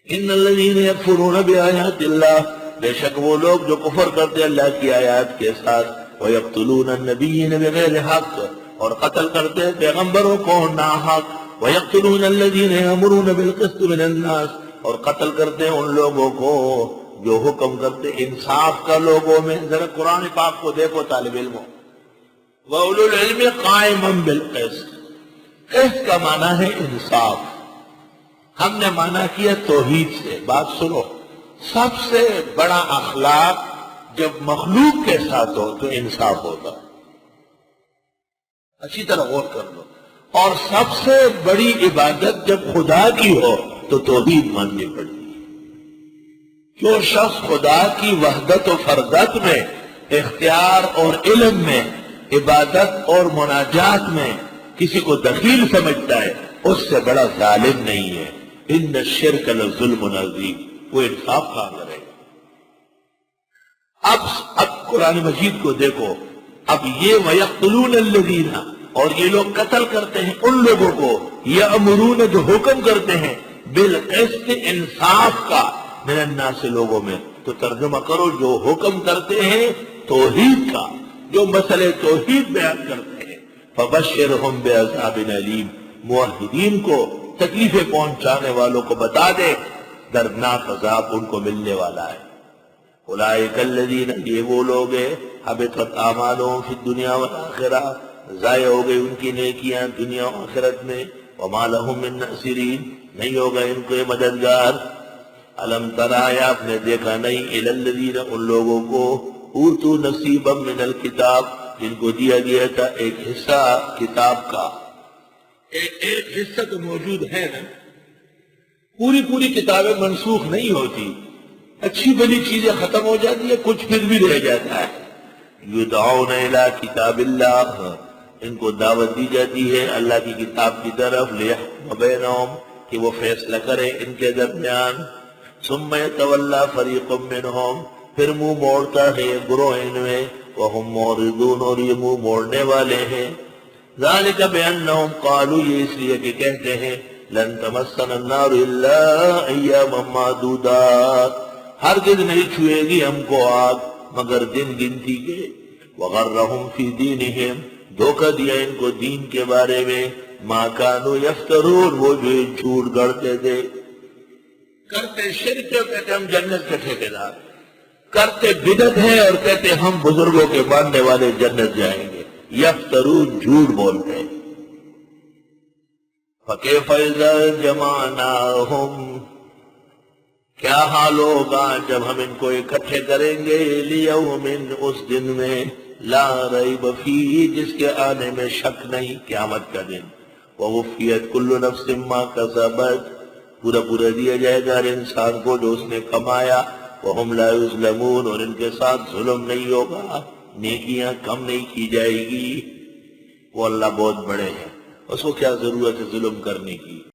ان الذین یکفرون بآیات اللہ، بے شک وہ لوگ جو کفر کرتے اللہ کی آیات کے ساتھ، ویقتلون النبیین بغیر حق، اور قتل کرتے ہیں پیغمبروں کو ناحق، ویقتلون الذین یأمرون بالقسط من الناس، اور قتل کرتے ہیں ان لوگوں کو جو حکم کرتے انصاف کا لوگوں میں۔ ذرا قرآن پاک کو دیکھو طالب علموں، وَأُولُو الْعِلْمِ قَائِمًا بِالْقِسْطِ، قسط کا معنی ہے انصاف، ہم نے معنی کیا توحید سے۔ بات سنو، سب سے بڑا اخلاق جب مخلوق کے ساتھ ہو تو انصاف ہوتا، اچھی طرح غور کر لو، اور سب سے بڑی عبادت جب خدا کی ہو تو توحید ماننی پڑتی ہے۔ جو شخص خدا کی وحدت و فردت میں، اختیار اور علم میں، عبادت اور مناجات میں کسی کو دخیل سمجھتا ہے اس سے بڑا ظالم نہیں ہے۔ ان الشرک لظلم عظیم، وہ انصاف کہاں کرے گا؟ اب قرآن مجید کو دیکھو، اب یہ وَيَقْتُلُونَ الَّذِينَ، اور یہ لوگ قتل کرتے ہیں ان لوگوں کو، یأمرون جو حکم کرتے ہیں، بالقسط انصاف کا، من الناس لوگوں میں۔ تو ترجمہ کرو، جو حکم کرتے ہیں توحید کا، جو مسئلے توحید بیان کرتے ہیں، فبشرہم بعذاب علیم، موحدین کو، تکلیفیں پہنچانے والوں کو بتا دے دردناک عذاب ان کو ملنے والا ہے۔ اولئک الذین، یہ وہ لوگ ہیں، حبطت اعمالہم فی الدنیا والآخرہ، ضائع ہو گئی ان کی نیکیاں دنیا و آخرت میں، وما لہم من ناصرین، نہیں ہوگا ان کو مددگار۔ الم تری، آپ نے دیکھا نہیں، الی الذین، ان لوگوں کو، اوتوا نصیبا من الکتاب، جن کو دیا گیا تھا ایک حصہ کتاب کا۔ ایک حصہ تو موجود ہے نا، پوری کتابیں منسوخ نہیں ہوتی، اچھی بلی چیزیں ختم ہو جاتی ہے، کچھ پھر بھی رہ جاتا ہے۔ یدعون الی کتاب اللہ، ان کو دعوت دی جاتی ہے اللہ کی کتاب کی طرف، لیحکم بینہم، کہ وہ فیصلہ کرے ان کے درمیان۔ ثم یتولی فریق منہم، پھر منہ موڑتا ہے گروہ ان میں، وہم معرضون، اور یہ منہ موڑنے والے ہیں۔ ذالک بانہم قالوا، یہ اس لیے کہ کہتے ہیں، لن تمسنا النار الا ایاما معدودات، ہرگز نہیں چھوئے گی ہم کو آگ مگر دن گنتی کے۔ وغرہم فی دینہم، دھوکہ دیا ان کو دین کے بارے میں، ما کانوا یفترون، وہ جو جھوٹ گڑتے تھے، کرتے شرک اور کہتے ہم جنت کے ٹھیکیدار، کرتے بدعت ہے اور کہتے ہم بزرگوں کے ماننے والے جنت جائیں گے۔ یفترون، جھوٹ بولتے ہیں۔ فَكَيْفَ إِذَا جَمَعْنَاهُمْ، کیا حال ہوگا جب ہم ان کو اکٹھے کریں گے، لِيَوْمٍ، اس دن میں، لا ریب فیہ، جس کے آنے میں شک نہیں، قیامت کا دن۔ وَوُفِّیَتْ كُلُّ نَفْسٍ مَا كَسَبَتْ، پورا دیا جائے گا ہر انسان کو جو اس نے کمایا۔ وَهُمْ لَا يُظْلَمُونَ، اور ان کے ساتھ ظلم نہیں ہوگا، نیکیاں کم نہیں کی جائے گی۔ وہ اللہ بہت بڑے ہیں، اس کو کیا ضرورت ہے ظلم کرنے کی۔